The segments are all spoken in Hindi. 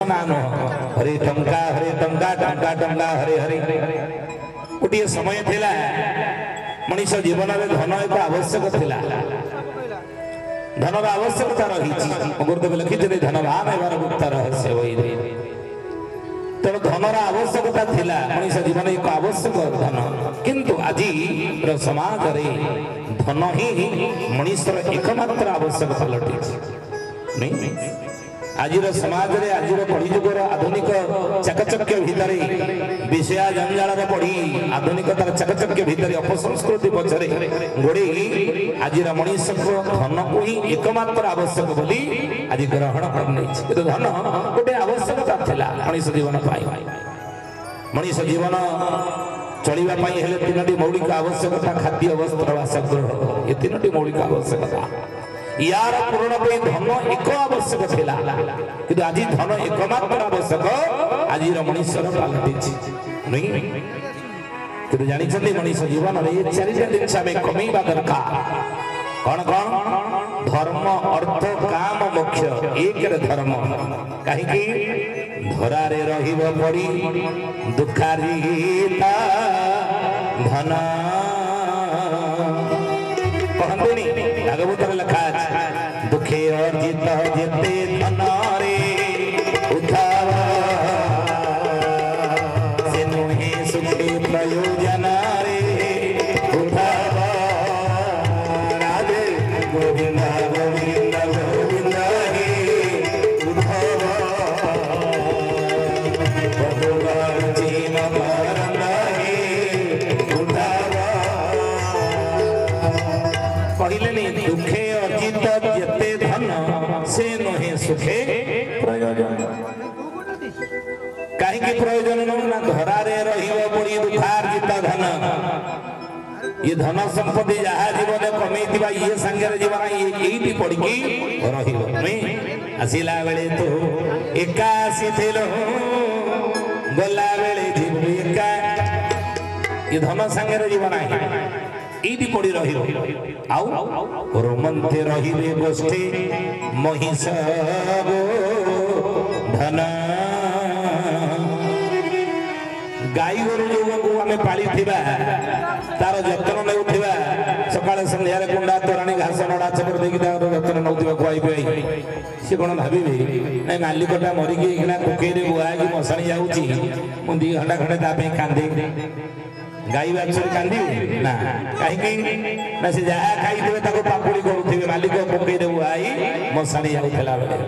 ना नो हरे टंका टंका टंका हरे हरे गोटे समय थिला मनीष जीवन में धन एक आवश्यक थिला धनर आवश्यकता रही गुरुदेव लिखिते धन भाव एवं गुप्त रहस्य वही तेणु धनर आवश्यकता थिला मनीष जीवन एक आवश्यक धन किंतु आज समाज रे धन ही मनीषर एकमात्र आवश्यकता लटी नहीं आज समाज रे आज कलिजुगर आधुनिक चाकचक्य भितर विषया जंजाल पड़ी आधुनिकतार चाकचक्य भितर अपसंस्कृति पछरे गोड़े आज मनीष को धन को ही एकमात्र आवश्यक बोली आज ग्रहण कर धन गोटे आवश्यकता थिला मनीष जीवन मनीष जीवन चलवा तीनो मौलिक आवश्यकता खाद्य वस्त्र बासगृह ये तीनो मौलिक आवश्यकता यार पूर्ण पे धन एक आवश्यक थिला किंतु आज धन एकमात्र आवश्यक आज मनीषर पालटी नहीं किंतु जानी छथि मनीष जीवन रे चारिटा जिनिस आमे कमेइबा दरकार कौन कौन धर्म अर्थ काम मोक्ष एक रे धर्म काहे कि धरा रे रहिब पड़ी दुखारीता धन कहंतुनी भागवत लिखा दुखे अर्जित जेते धन रे उठाव से नुहे सुखे प्रयोजन रे उठाव राधे गोविंद गोविंद गोविंद हे उठाव पदुवार जीव मरण हे उठाव कहले नहीं दुखे अर्जित जेते धन से नहे सुखे प्रयोजन कहीं प्रयोजन ना धरा रे रहिब पड़ी दुखार्जित धन ये धन संपत्ति जहाँ जीवन कमेइथिबा ये संगे जीवन ये पड़ी रहिब नहीं आसिला बेले तो एका आसीथिलो गला बेले जीव एका ये धन संगे जीवन इदी पड़ी रही आउ रोमंते रही गोष्ठी महिष धन गाई गोरु जो आम पाली तार जतन नेउथिबा सकाळे संध्या रे कुंडा तोराणी घास नडा चपर देखि तार जतन नउथिबा खुआई पिआई से कोन भाबिबे नै मालिकटा मरि गे इकना कुके रे बुआ कि मसाणी जाउची मु 2 घंटा खडे ता पे कांदे गाई बाछुरी कांदी ना कहीं ना से जहा खाई देवे ताको पापुड़ी करूथिबे मालिक कुके रे बुआई मसाणी जाउथला बेले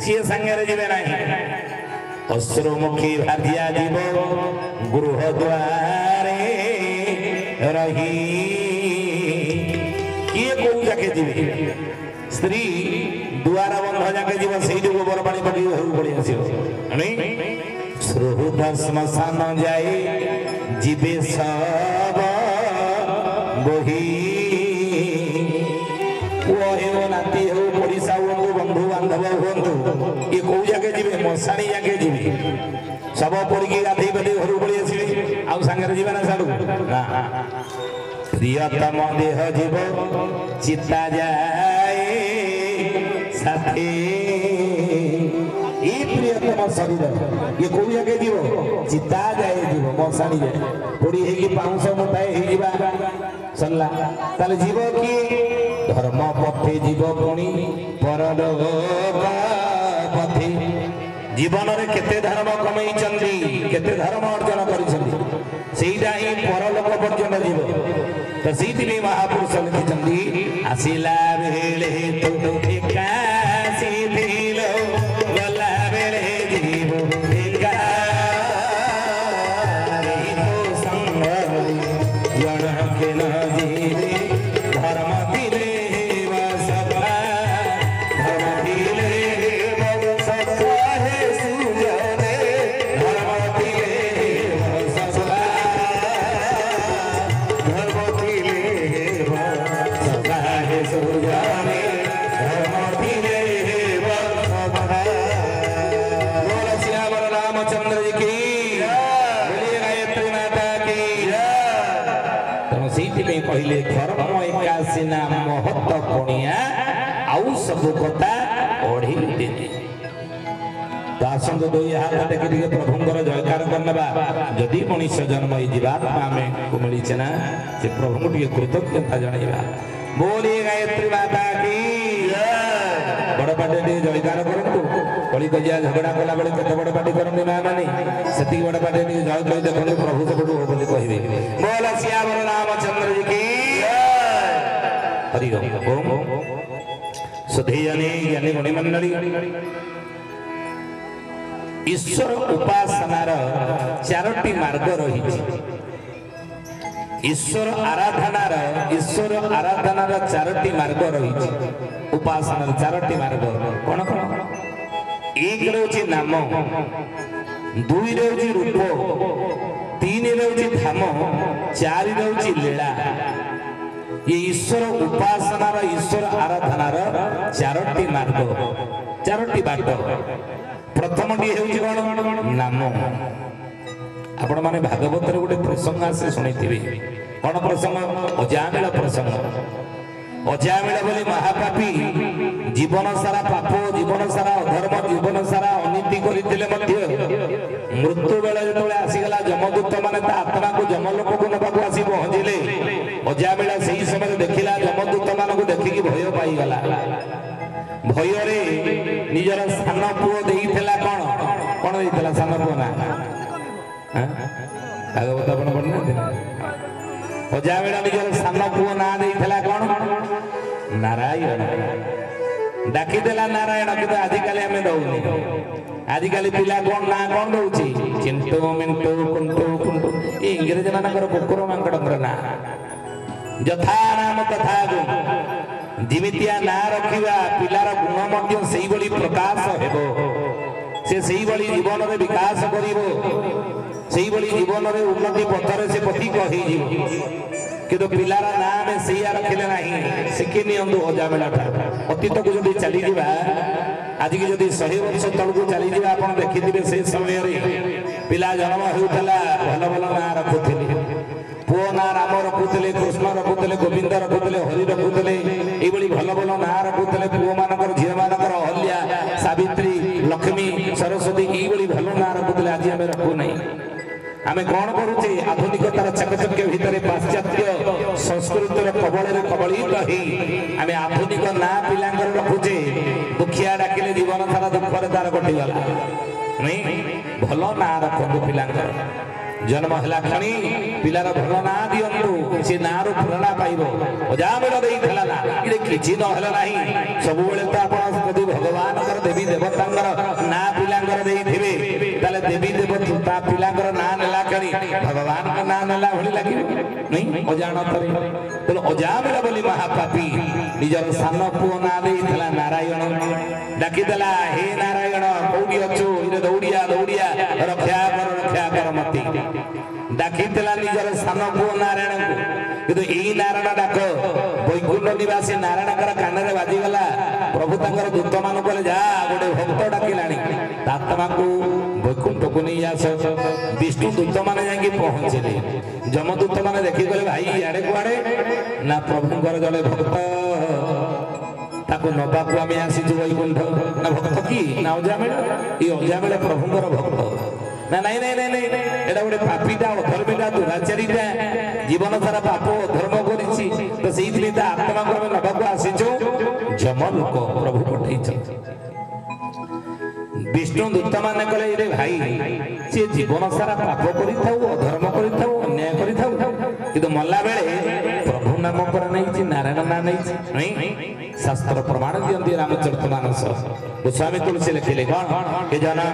सी संगे रे जिवे नाही अश्रुमुखी भादिया जीव गृह द्वारे रही किए को जाके जीवे स्त्री द्वार बंध जाके जीव सेही जो गोबर पानी पकी घर पड़ी आसीबो नहीं श्रोहुद श्मशान जाए जीवे सब बही वो नाती हो पड़िसा हो बंधु बांधव हुंतु ये को जाके जीवे मशाणी जाके जीवे सब पड़ी गाधई बधई घर पड़ी आसीबे आउ संगे जीवे ना साडू ना प्रियतम देह जीव चिता जाए साथी ये प्रियतम शरीर ये कोई जाके जीव चिता जाए जीव मशाणी जाए पड़ी हेगी पाउंस मोटाए हेजिबा सल्ला ताले जीव की धर्म पथे जीव पुणी परलोक पथे जीवन रे केते धर्म कमई चंदी केते धर्म अर्जन करिसंदी सेइडा ही परलोक पर्यंत जीव तो सीति में महापुरुष लिखिसंदी आसिला बेले तो एकासी दिलो गला बेले जीव एका रे तो संग जन के न जीवे धर्म दिले वसभा धर्म दिले वसभा है सुजने धर्म दिले वसभा धर्म दिले वसभा है सुजने धर्म दिले वसभा बोलो सियावर रामचंद्र जी की बोलिए गायत्री माता की तेणु से कहले धर्म एकासी ना महत्व पुणिया आउ सब कथा ओढ़ी देने तो आसंत दो हाथ टेक प्रभुंर जयकार करना जदि मनुष्य जन्म ये जीवात्मा आमे को मिली ना से प्रभु टे कृतज्ञता जनइबा बोली गायत्री माता की बड़ पाटे टे जयकार करंतु कली कजिया झगड़ा कला बेले केते बड़ पाटी करंदी मां माने सेती बड़ पाटे टे जय जय देखो प्रभु सबटू हो बोली कहबे बोल श्यामल रामचंद्र जी की हरि ओम सुधेयने ज्ञानी गुणी मंडली ईश्वर उपासनार चारोटी मार्ग रही ईश्वर आराधनार चारोटी मार्ग रही उपासनार चारोटी मार्ग कौन कौन एक रोची नाम दुई रोची रूप तीन रोची धाम चार रोची लीला ये ईश्वर उपासनार ईश्वर आराधनार चारोटी मार्ग चारोटी बाट प्रथम टी हेउची कोन नाम आपण माने भागवत रे गोटे प्रसंग आसे सुनिथिबे कोन प्रसंग अजामिल प्रसंग अजामिल बोली महापापी जीवन सारा पाप जीवन सारा अधर्म जीवन सारा अनीति करिथिले मध्ये मृत्यु बेला जेतले आसीगला जमदूत माने ता आत्मा को जमलोक को नबाकू आसी पहुंचिले अजामिल सही समय देखिला जमदूत मानको देखि कि भय पाई गला भय रे निजर सान पुओ देइथिला कोन कोन देइथिला सान पुओ ना भागवत आपण पढना अजामिल निजर सान पुओ ना देइथिला कोन नारायण डाकी देला नारायण कि आजिकल हमें दौनी आजिकल पिला कोन ना कोन दउची चिंटू मिंटू कुंटू कुंटू ए इंग्रेज मानकर कुकुर मांकड़र ना यथा नाम तथा गुण जिमितिया ना रखिबा पिलार गुण मध्य सेही बली प्रकाश हेबो से सेही बली जीवन रे विकास करिवो सेही बली जीवन रे उन्नति पथरे से पथिक होई जीवो किंतु पिलार नाम सेया रखिले नाही सिखि नियंदु अजामिला अतीत को जदी चली जीवा आज की जदी 100 वर्ष तल को चली जीवा आपण देखिथिबे से समय रे पिला जन्म होउतला भल भल ना रखुथिले पुओ ना राम रखुथिले कृष्ण रखुथिले गोविंद रखुथिले हरि रखुथिले एई बली भल भल ना रखुथिले पुओ मानकर झिया मानकर अहल्या सावित्री लक्ष्मी सरस्वती एई बली भल ना रखुथिले आज हमें रखु नहीं आमे कौन करूचे आधुनिकतार चकचक्य भितर पाश्चात्य संस्कृतिर कबଳରେ कबळित हेई आमे आधुनिक ना पिलांगर रखुचे दुखिया डाकिले जीवन सारा दुखरे तार कटि गला नहीं भलो ना रखंदु पिलांगर जन्म हला खणी पिलार भलो ना दियंतु से ना रो प्रेरणा पाइबो अजामिल देइथला ना इरे किछि न हला नाही सब बेले त आपण यदि भगवान कर देवी देवतांगर ना पिलांगर देइथिबे ताले देवी देवता पिलांगर ना नेला करी भगवान का ना नेला भली लागि नहीं अजानत रे तो अजामिल बोली महापापी निजर सान पुओ ना देइथला नारायण डाकी देला हे नारायण कोडी अछु इरे दौड़िया दौड़िया रक्षा कर मती डाकिला निजर सान पुओ नारायण को किंतु एई नारायण डाक वैकुंठ निवासी नारायण कान रे बाजी गला प्रभु तंकर दूत मान कहले जा गोटे भक्त डाकिलानी आत्मा को वैकुंठ को नहीं आस विष्णु दूत माने जाके पहुंचले जमदूत माने देखि गले भाई याडे कुआडे ना प्रभुंकर जले भक्त ताको नबाकू आमे आसी जो वैकुंठ ना भक्त की ना अजामिल ई अजामिल प्रभुंकर भक्त ना नहीं नहीं नहीं नहीं एडा गोटे पापीटा अधर्मीटा दुराचारीटा जीवन सारा पाप धर्म करिछि तो सेइथिले ता आत्मा को नबाकू आसीछु जमलोक प्रभु पठैछि विष्णु दूत माने कहले रे भाई से जीवन सारा पाप करि थाउ अधर्म करि थाउ अन्याय करि थाउ किंतु मल्ला बेले प्रभु नाम पर नहीं नारायण नाम नहीं नहीं शास्त्र प्रमाण दियंती रामचरितमानस गोस्वामी तुलसी लिखिले कोन के जना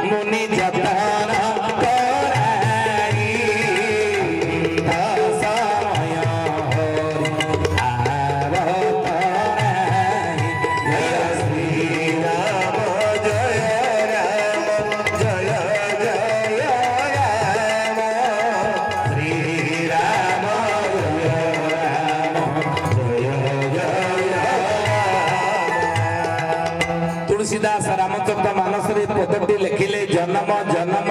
मुनि जतन कराई दसमय आवत जय श्री राम जय राम जय जय राम श्री राम तुलसीदास रामचरित मानस रे पदटी लिखिले जन्म जन्म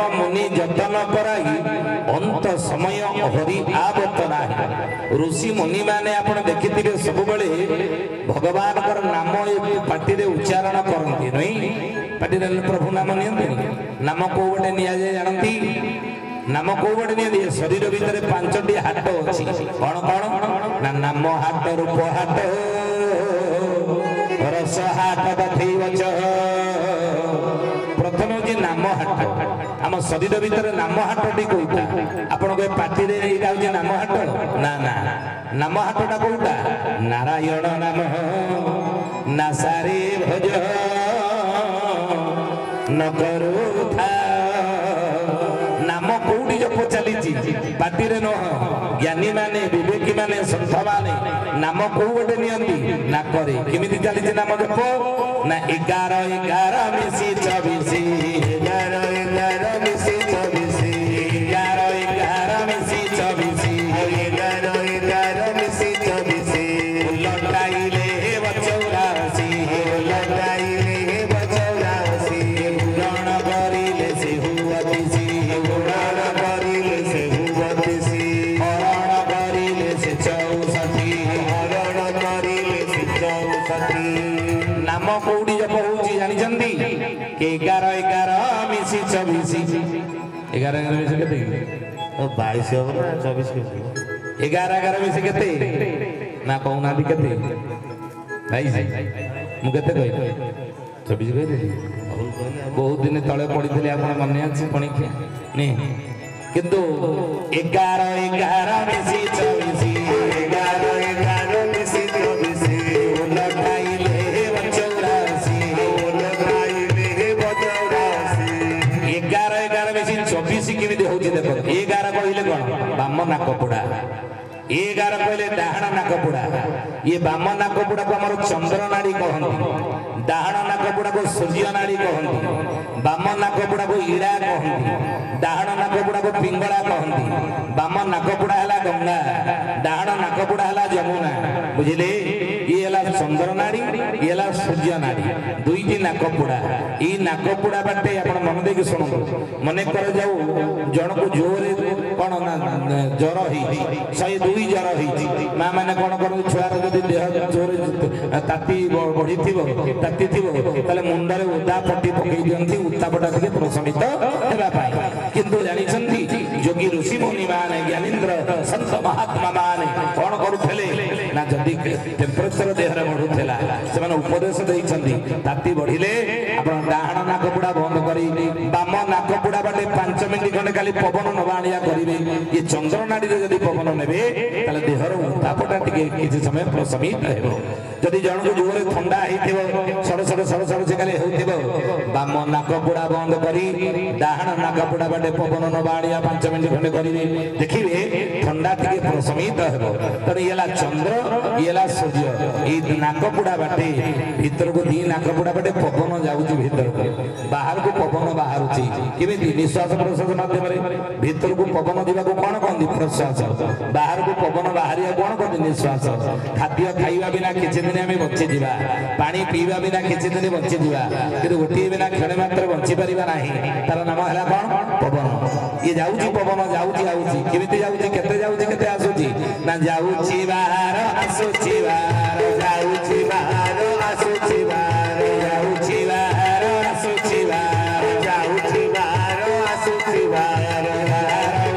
यतन कराई अंत समय हरि आवतना ऋषि मुनि माने आपण देखिथिबे सब बेले भगवान कर नाम पार्टी रे उच्चारण करंती नहीं पार्टी रे प्रभु नाम नियंती नाम को बडे निया जाय जानती नाम को बडे निया शरीर भीतर पांचटी हाट अछि कोन कोन ना नाम हाट रूप हाट रस हाट दथि वच प्रथम जे नाम हाट आम शरीर भीतर नाम हाटटी कोटा आपण को पार्टी रे एटा जे नाम हाट ना ना नाम हाटटा कोटा नारायण नाम नासारे भज न करू था नाम कोडी जप चली पार्टी रे नह ज्ञानी माने विवेकी माने संत माने नाम को गोटे नियंती ना करे केमिति चली नाम जप ना 11 11 मिसी 24 11 11 मिसी 24 11 11 मिसी 24 11 11 मिसी 24 लटाइले बचौरासी लटाइले बचौरासी गुण करिले से हुअतिसी गुण करिले से हुअतिसी हरण करिले से 64 हरण करिले से 64 नाम कोडी जप होउची जानि जंदी के 11 11 मिसी 24 11 11 मिसी केते 22 हो ना 24 के 11 11 मिसी केते ना कहूना भी केते भाई मु केते कहि 24 कहि देली बहुत दिन तळे पडिथिले आपण मने अछि पणिखिया ने किंतु 11 11 मिसी 24 11 11 मिसी 24 लटाइले बचौरासी लटाइले बचौरासी 11 11 मिसी 24 केमिति होउची देखो 11 कहिले कोन बाम नाकपुडा 11 कहले डाहाण नाकपुडा ये बाम नाकपुडा को हमर चंद्र नाड़ी कहंती डाहाण नाकपुडा को सूर्य नाड़ी कहंती बाम नाकपुडा को ईड़ा कहंती डाहाण नाकपुडा को पिंगला कहंती बाम नाकपुडा हला गंगा डाहाण नाकपुडा हला जमुना बुझिले ये हला चंद्र नाड़ी ये हला सूर्य नाड़ी दुईटी नाकपुडा ई नाकपुडा बाटे आपण मन देके सुनंतु मने कर जाऊ जण को जोरे कोन ना जर ही 102 जर ही मां माने कोन कर छुआर जदी देह जोरे ताती बढ़ी थिबो ताती थिबो तले मुंडरे उदा पट्टी पकई दियंती उता पटा के प्रशमित हेबा पाई किंतु जानि छंती जोगी ऋषि मुनि माने ज्ञानेन्द्र संत महात्मा माने कोन करूथले ना जदी टेम्परेचर देहरे बढ़ुथला से माने उपदेश देई छंती ताती बढ़िले आपण डाहाण नाकपुडा बंद करी बाम नाकपुडा बाटे 5 मिनिट खंडे खाली पवन नवाणिया करिवे ये चंद्र नाड़ी रे जदी पवन नेबे तले देहर उतापटा टिके किछि समय प्रशमित हेबो जदी जण को जोरे ठंडा हिथिबो सड़ सड़ सड़ सड़ से खाली होथिबो बाम नाकपुडा बंद करी डाहाण नाकपुडा बाटे पवन नवाणिया 5 मिनिट खंडे करिवे देखिबे ठंडा टिके प्रशमित हेबो तने येला चंद्र येला सूर्य ई नाकपुडा बाटे भीतर को दी नाकपुडा बाटे पवन जाउची भीतर को बाहर को पवन बाहरुची केमिति निश्वास प्रश्वास माध्यम रे भीतर को पवन दिबा को कोन कहंदी प्रश्वास बाहर को पवन बाहरिया कोन कहंदी निश्वास खाद्य खाइबा बिना किछि दिन हमें बंची जीवा पानी पीबा बिना किछि दिन बंची जीवा किंतु गोटी बिना क्षण मात्र बंची परिबा नाही तार नाम हला कोन पवन ये जाउची पवन जाउची आउची केमिति जाउची केते आसुची ना जाउची बाहर आसुची बाहर जाउची बाहर आसुची बाहर जाउची बाहर आसुची बाहर जाउची बाहर आसुची बाहर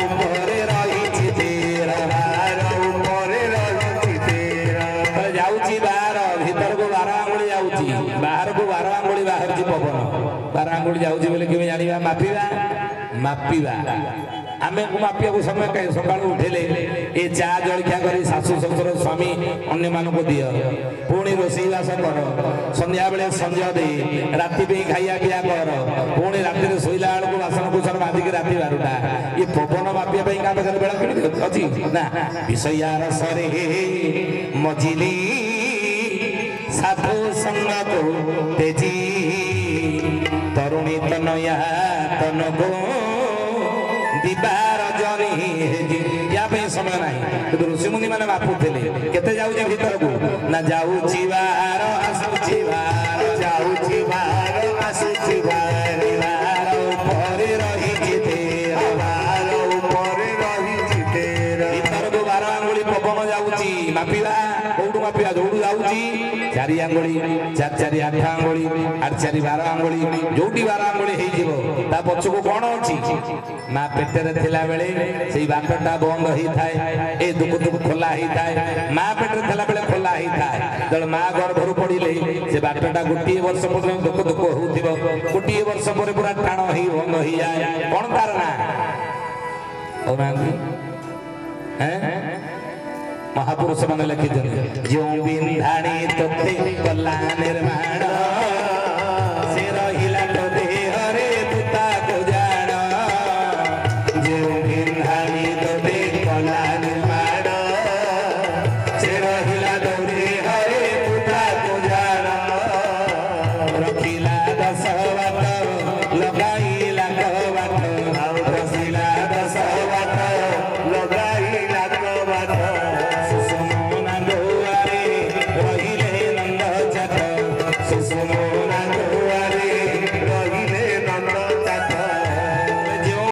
उपरे रहिछि तेरा बाहर उपरे रहिछि तेरा जाउची बाहर भीतर को 12 आंगुली जाउची बाहर को 12 आंगुली बाहर जी पवन 12 आंगुली जाउची बोले केमे जानिबा मापिबा आमे को मापिया को समय कहीं सकाळ उठेले ए चा जळखिया करी सासु ससुर स्वामी अन्य मान को दियो पुणी रोसई बास कर संध्या बेले संध्या दे राति पे खाइया पिया कर पुणी राति रे सोइला आल को बासन कुसन मादी के राति 12टा ये पवन मापिया पे का बगल बेला किनी अछि ना विषया रसरे मजिली साधु संग को तेजी तरुणी तनया तनको दिबार जनी या पे समय नाही तो ऋषि मुनि माने मापुथले केते जाउची भीतर को ना जाउची बाहर आसुची बाहर जाउची बाहर आसुची बाहर बाहर उपरे रहिछि तेरा मापिवा कोडू मापिवा जोडू जाउची चारि आंगुली चार चारि आठ आंगुली आठ चारि 12 आंगुली जोटी 12 आंगुली हे जीवो ता पछको कोन अछि मा पेटरे थिला बेले सेई बाटटा बंद होई थाए ए दुख दुख खोला होई थाए मा पेटरे थिला बेले खोला होई थाए जल मा गर्भरु पडिले से बाटटा गोटी वर्ष पर्यंत दुख दुख होउथिबो गोटी वर्ष पर पूरा टाण होई बंद होई जाय कोन तार ना महापुरुष मान लिखि जो बिंधाणी तोते कला निर्माण से रहिला तो देहरे तुता को जान जो